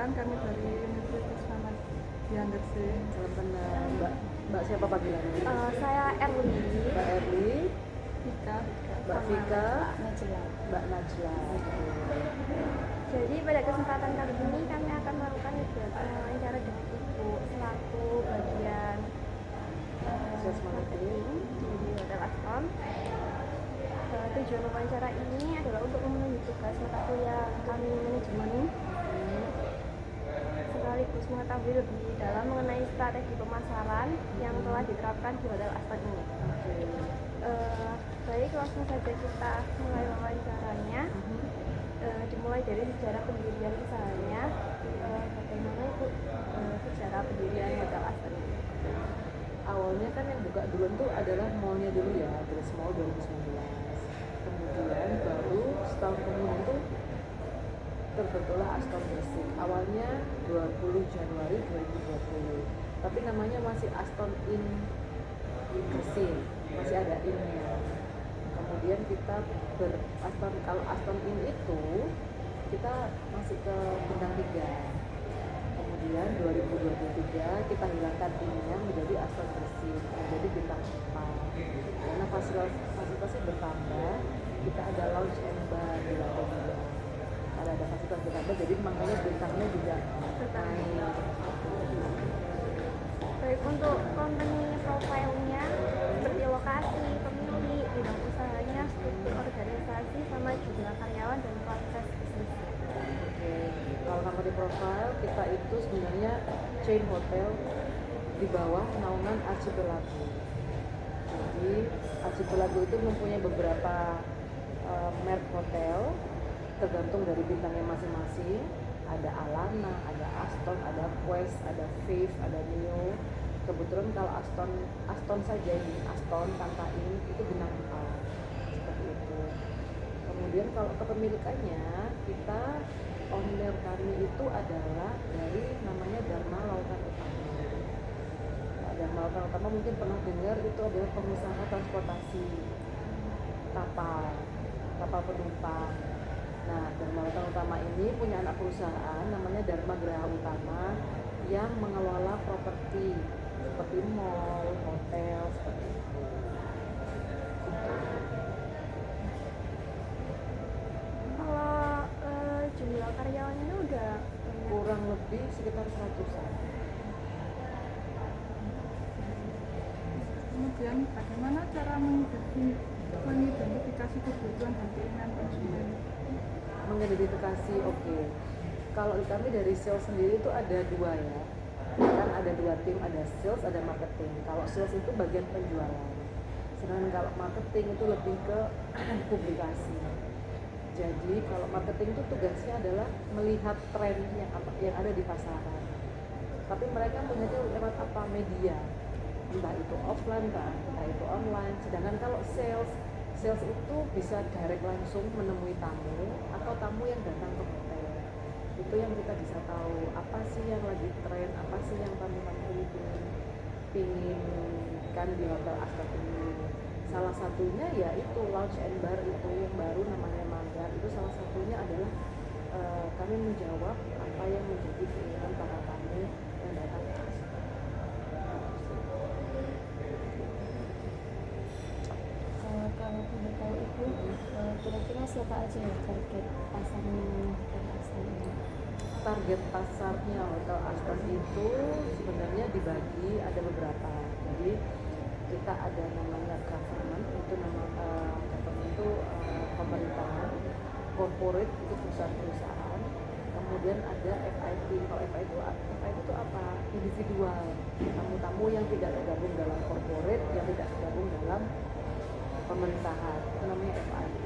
Perkenalkan kami dari Universitas Muhammad Yandersin. Salam kenal, Mbak siapa panggilannya? Saya Erli. Mbak Erli, Vika. Mbak Vika, Najla. Mbak Najla. Jadi pada kesempatan kali ini kami akan melakukan kegiatan wawancara dengan Ibu selaku bagian Sales marketing di Hotel Aston. Tujuan wawancara ini adalah untuk memenuhi tugas mata kuliah kami manajemen, sekaligus mengetahui lebih dalam mengenai strategi pemasaran yang telah diterapkan di Hotel Aston ini. Baik, langsung saja kita mulai wawancaranya. Dimulai dari sejarah pendirian usahanya. Bagaimana Ibu sejarah pendirian Hotel Aston ini? Awalnya kan yang buka duluan tuh adalah mallnya dulu ya, Grace Mall 2019. Kemudian baru setahun kemudian tuh terbentuklah Aston Gresik. Awalnya 20 Januari 2020, tapi namanya masih Aston Inn Gresik, masih ada Inn-nya. Kemudian kita kalau Aston Inn itu kita masih ke bintang 3. Kemudian 2023 kita hilangkan Inn-nya menjadi Aston Gresik, menjadi bintang 4. Karena fasilitasnya bertambah, kita ada lounge and bar di lantai 2. Kalau ada fasilitas bertambah, jadi makanya bintangnya juga naik. Baik, untuk company profile-nya seperti lokasi, pemilik, bidang usahanya, struktur organisasi, sama jumlah karyawan dan proses bisnis. Oke, kalau company profile kita itu sebenarnya chain hotel di bawah naungan Archipelago. Jadi Archipelago itu mempunyai beberapa merek hotel tergantung dari bintangnya masing-masing. Ada Alana, ada Aston, ada Quest, ada Vive, ada Neo. Kebetulan kalau Aston saja ini, Aston tanpa ini itu bintang 4, seperti itu. Kemudian kalau kepemilikannya, kita owner kami itu adalah dari namanya Dharma Lautan Utama. Dharma Lautan Utama mungkin pernah dengar, itu adalah pengusaha transportasi kapal penumpang. Nah, Dharma Lautan Utama ini punya anak perusahaan namanya Dharma Graha Utama yang mengelola properti seperti mall, hotel, seperti itu. Kalau jumlah karyawannya udah banyak. Kurang lebih sekitar 100-an. Kemudian bagaimana cara mengidentifikasi kebutuhan dan keinginan konsumen? Mengidentifikasi, oke. Kalau kami dari sales sendiri itu ada 2 ya. Kan ada 2 tim, ada sales, ada marketing. Kalau sales itu bagian penjualan. Sedangkan kalau marketing itu lebih ke publikasi. Jadi kalau marketing itu tugasnya adalah melihat tren yang ada di pasaran. Tapi mereka punya lewat apa, media. Entah itu offline kan, entah itu online. Sedangkan kalau sales itu bisa direct langsung menemui tamu atau tamu yang datang ke hotel. Itu yang kita bisa tahu apa sih yang lagi tren, apa sih yang tamu-tamu pingin kan di Hotel Aston ini. Salah satunya ya itu lounge and bar itu yang baru namanya Mangga. Itu salah satunya adalah kami menjawab apa yang menjadi keinginan para tamu yang datang ke Aston. Kalau boleh tahu Ibu, kira-kira siapa aja ya target pasarnya Hotel Aston ini? Target pasarnya Hotel Aston itu sebenarnya dibagi ada beberapa. Jadi kita ada namanya government, itu government itu pemerintahan, corporate itu perusahaan-perusahaan. Kemudian ada FIT. Kalau FIT itu apa? Individual, tamu-tamu yang tidak tergabung dalam corporate, yang tidak tergabung dalam pemerintahan, itu namanya FIT.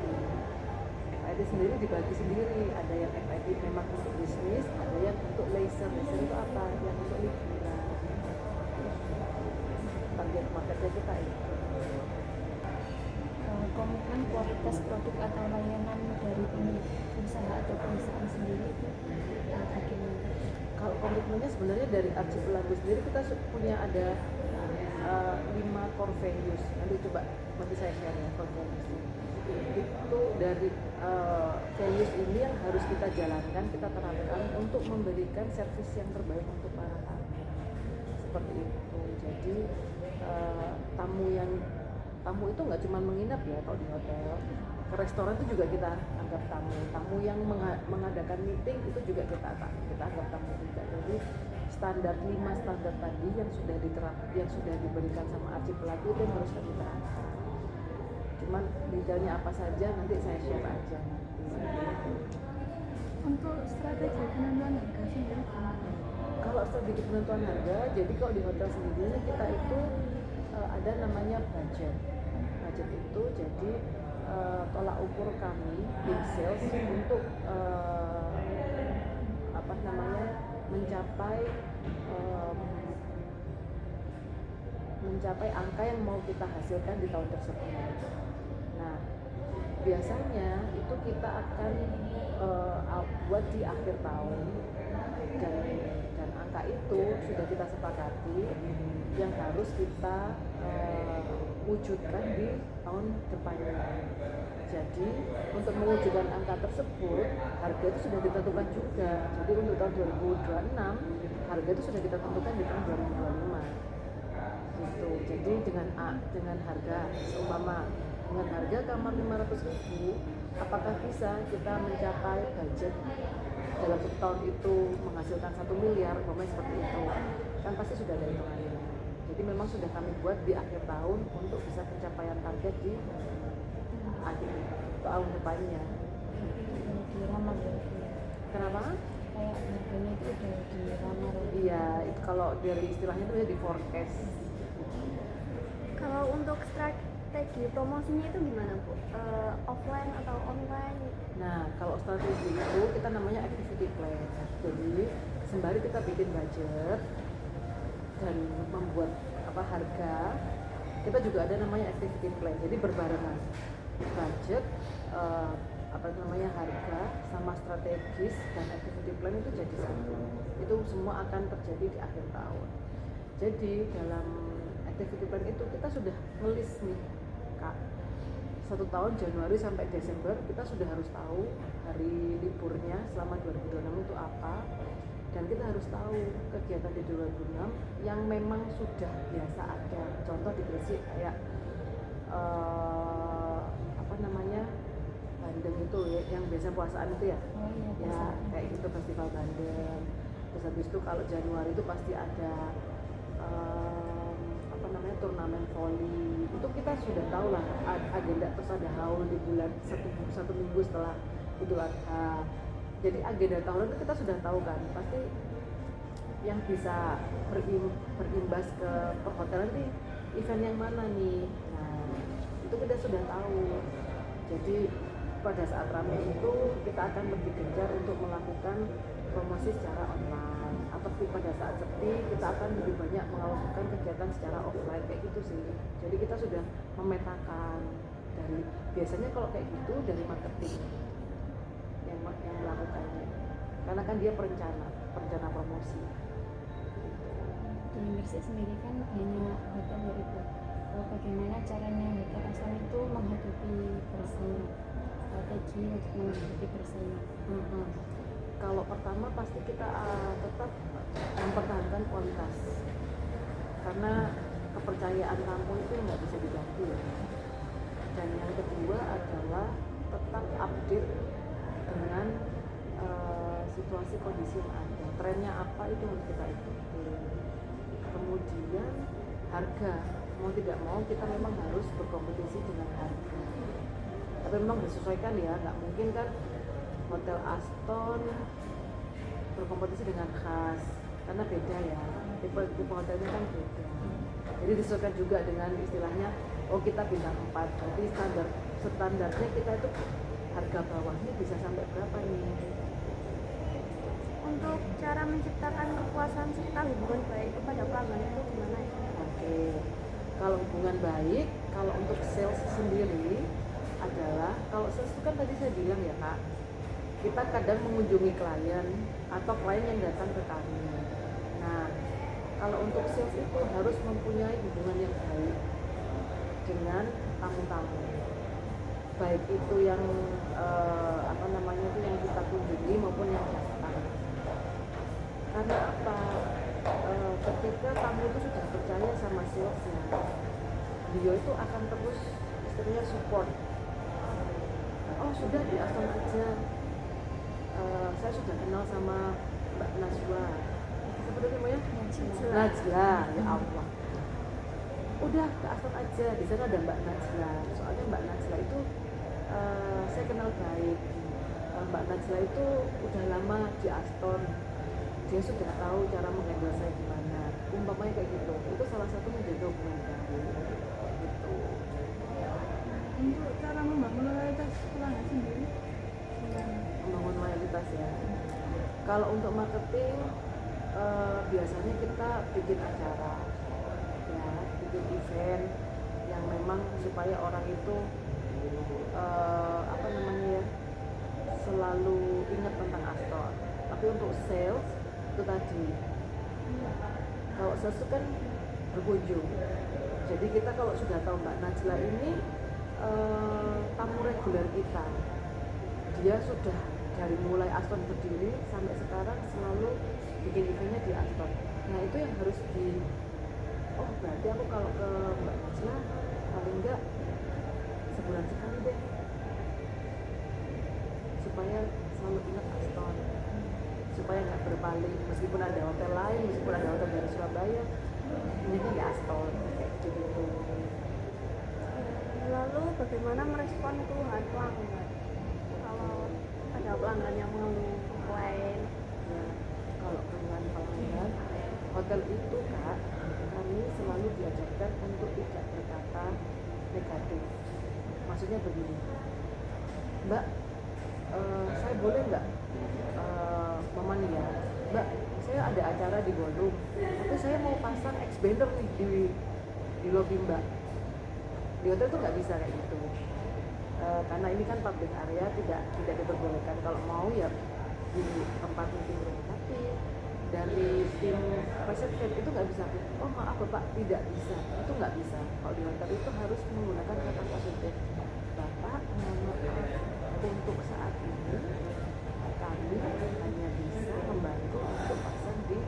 FIT sendiri dibagi sendiri, ada yang FIT memang untuk bisnis, ada yang untuk leisure. Leisure itu apa? Yang untuk liburan. Target marketnya kita itu. Komitmen kualitas produk atau layanan dari pemilik usaha atau perusahaan sendiri itu bagaimana? Kalau komitmennya sebenarnya dari Archipelago sendiri kita punya ada 5 core values. Nanti saya share ya core values. Itu dari values ini yang harus kita jalankan, kita terapkan untuk memberikan servis yang terbaik untuk para tamu. Seperti itu. Jadi tamu itu nggak cuma menginap ya kalau di hotel. Ke restoran itu juga kita anggap tamu yang mengadakan meeting itu juga kita anggap tamu juga. Jadi standar 5 standar tadi yang sudah diberikan sama archipelago itu yang harus kita terapkan. Cuman detailnya apa saja nanti saya share aja nanti. Untuk strategi penentuan harga sendiri gimana? Kalau strategi penentuan harga, jadi kalau di hotel sendiri kita itu ada namanya budget. Budget itu jadi tolak ukur kami tim sales untuk mencapai angka yang mau kita hasilkan di tahun tersebut. Nah, biasanya itu kita akan buat di akhir tahun dan angka itu sudah kita sepakati yang harus kita wujudkan di tahun depannya. Jadi untuk mewujudkan angka tersebut harga itu sudah ditentukan juga. Jadi untuk tahun 2026 harga itu sudah kita tentukan di tahun 2025 gitu. Jadi dengan harga seumpama dengan harga kamar 500.000, apakah bisa kita mencapai budget dalam satu tahun itu menghasilkan 1 miliar, umpamanya seperti itu, kan pasti sudah ada hitungannya. Jadi memang sudah kami buat di akhir tahun untuk bisa pencapaian target di akhir tahun depannya. Diramar ya? Kenapa? Kayak harganya itu udah diramar. Iya, itu kalau dari istilahnya itu ya di forecast. Kalau untuk strategi promosinya itu gimana Bu? Offline atau online? Nah, kalau strategi itu kita namanya activity plan. Jadi sembari kita bikin budget dan membuat harga, kita juga ada namanya activity plan. Jadi berbarengan budget, harga sama strategis dan activity plan itu jadi satu. Itu semua akan terjadi di akhir tahun. Jadi dalam activity plan itu kita sudah ngelis nih Kak, 1 tahun Januari sampai Desember kita sudah harus tahu hari liburnya selama 2026 itu apa, dan kita harus tahu kegiatan di 2026 yang memang sudah biasa ada. Contoh di Gresik kayak Bandeng itu ya, yang biasa puasaan itu ya. Oh iya, Ya kayak gitu, festival Bandeng. Terus habis itu kalau Januari itu pasti ada turnamen voli. Itu kita sudah tahu lah agenda, terus ada haul di bulan satu minggu setelah Idul Adha. Jadi agenda tahunan itu kita sudah tahu kan, pasti yang bisa berimbas ke perhotelan nih event yang mana nih. Nah itu kita sudah tahu. Jadi pada saat ramai itu kita akan lebih gencar untuk melakukan promosi secara online, atau pada saat sepi kita akan lebih banyak melakukan kegiatan secara offline, kayak gitu sih. Jadi kita sudah memetakan dari, biasanya kalau kayak gitu dari marketing yang melakukannya, karena kan dia perencana promosi. Di Gresik sendiri kan banyak hotel itu. Bagaimana caranya hotel asal itu menghadapi bersaing, strategi untuk menghadapi bersaing? Kalau pertama pasti kita tetap mempertahankan kualitas, karena kepercayaan tamu itu nggak bisa diganti ya. Dan yang kedua adalah tetap update dengan situasi kondisi yang ada, trennya apa itu harus kita ikuti. Kemudian harga, mau tidak mau kita memang harus berkompetisi dengan harga, tapi memang disesuaikan ya, nggak mungkin kan Hotel Aston berkompetisi dengan khas, karena beda ya, tipe hotelnya kan beda. Jadi disesuaikan juga dengan istilahnya, kita bintang 4, berarti standarnya kita itu harga bawahnya bisa sampai berapa nih. Untuk cara menciptakan kepuasan serta hubungan baik kepada pelanggan itu gimana ya? Oke, kalau hubungan baik, kalau untuk sales sendiri adalah, kalau sales itu kan tadi saya bilang ya Kak, kita kadang mengunjungi klien atau klien yang datang ke kami. Nah, Kalau untuk sales itu harus mempunyai hubungan yang baik dengan tamu-tamu, baik itu yang itu yang kita kunjungi maupun yang datang. Karena apa? Ketika tamu itu sudah percaya sama salesnya, dia itu akan terus istilahnya support. Oh sudah di Aston aja, saya sudah kenal sama Mbak Najwa, seperti namanya Najla, ya Allah. Udah ke Aston aja, di sana ada Mbak Najla. Soalnya Mbak Najla itu saya kenal baik. Mbak Najla itu udah lama di Aston, dia sudah tahu cara menghandle saya gimana. Umpamanya kayak gitu, itu salah satu menjaga hubungan baik. Gitu. Untuk cara membangun loyalitas pelanggan sendiri, Membangun loyalitas ya. Kalau untuk marketing biasanya kita bikin acara, ya, bikin event yang memang supaya orang itu selalu ingat tentang Aston. Tapi untuk sales itu tadi, kalau sales itu kan berkunjung. Jadi kita kalau sudah tahu Mbak Najla ini tamu reguler kita, dia sudah dari mulai Aston berdiri sampai sekarang selalu bikin eventnya di Aston. Nah itu yang harus berarti aku kalau ke Mbak Najla paling enggak sebulan sekali deh, supaya selalu ingat Aston, supaya nggak berpaling meskipun ada hotel lain, meskipun ada hotel dari Surabaya, ini di Aston kayak gitu. Lalu bagaimana merespon keluhan pelanggan kalau ada pelanggan yang mengeluh komplain? Ya, kalau keluhan pelanggan hotel itu Kak, kami selalu diajarkan untuk tidak berkata negatif. Maksudnya begini, Mbak, saya boleh nggak Mama nih ya, Mbak, saya ada acara di Bandung, tapi saya mau pasang X-Banner nih di lobby Mbak. Di hotel tuh nggak bisa kayak gitu, karena ini kan public area, tidak diperbolehkan. Kalau mau ya di tempat meeting room. Tapi dari tim reception itu nggak bisa, oh maaf Bapak, tidak bisa, itu nggak bisa. Kalau di hotel itu harus menggunakan kata positif. Bapak, mohon maaf, untuk saat ini kami hanya bisa membantu untuk pasang di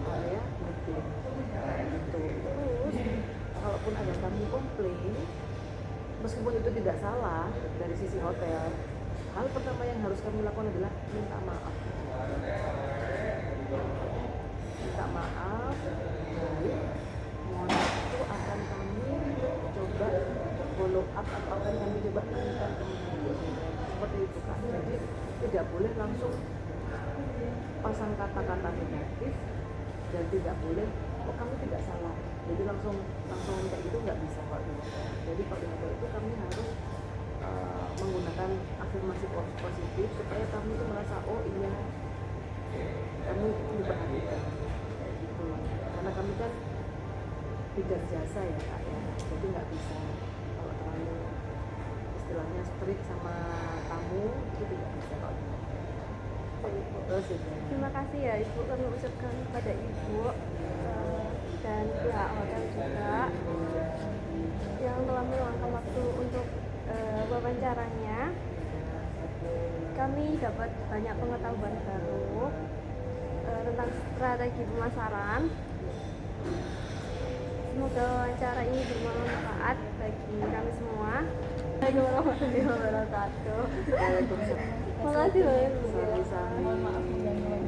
area meeting gitu. Terus kalaupun ada tamu komplain, meskipun itu tidak salah dari sisi hotel, hal pertama yang harus kami lakukan adalah minta maaf. Minta maaf, baik, mohon maaf itu akan kami coba follow up atau akan kami coba temukan seperti itu kan. Jadi tidak boleh langsung pasang kata-kata negatif dan tidak boleh kami tidak salah. Jadi langsung kayak gitu nggak bisa kok. Jadi kalau di hotel itu kami harus menggunakan afirmasi positif supaya kami itu merasa oh iya kami diperhatikan gitu. Karena kami kan bidang jasa ya Kak ya, jadi nggak bisa kalau terlalu istilahnya strict sama tamu, itu tidak bisa kok. Terima kasih ya Ibu, kami ucapkan kepada Ibu dan pihak hotel juga yang telah meluangkan waktu untuk wawancaranya. Kami dapat banyak pengetahuan baru tentang strategi pemasaran. Semoga wawancara ini bermanfaat bagi kami semua. Assalamualaikum warahmatullahi wabarakatuh. Waalaikumsalam. Terima kasih banyak. Sami-sami.